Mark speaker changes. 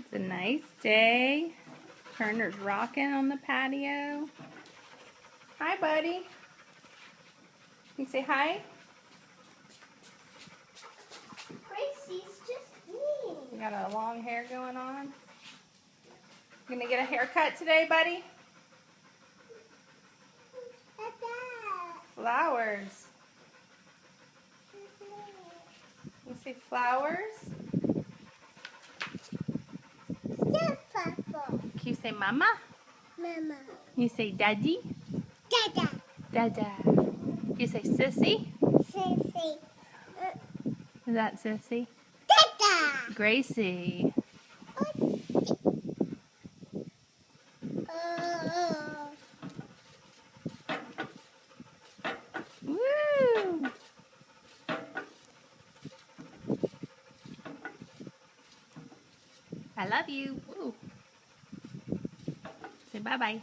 Speaker 1: It's a nice day. Turner's rocking on the patio. Hi, buddy. Can you say hi?
Speaker 2: Gracie's just me.
Speaker 1: You got a long hair going on. You gonna get a haircut today, buddy? Flowers. You say flowers?
Speaker 2: Still purple.
Speaker 1: Can you say mama?
Speaker 2: Mama.
Speaker 1: You say daddy?
Speaker 2: Dada.
Speaker 1: Dada. You say sissy?
Speaker 2: Sissy.
Speaker 1: Is that sissy?
Speaker 2: Dada.
Speaker 1: Gracie. Woo! I love you. Woo. Say bye-bye.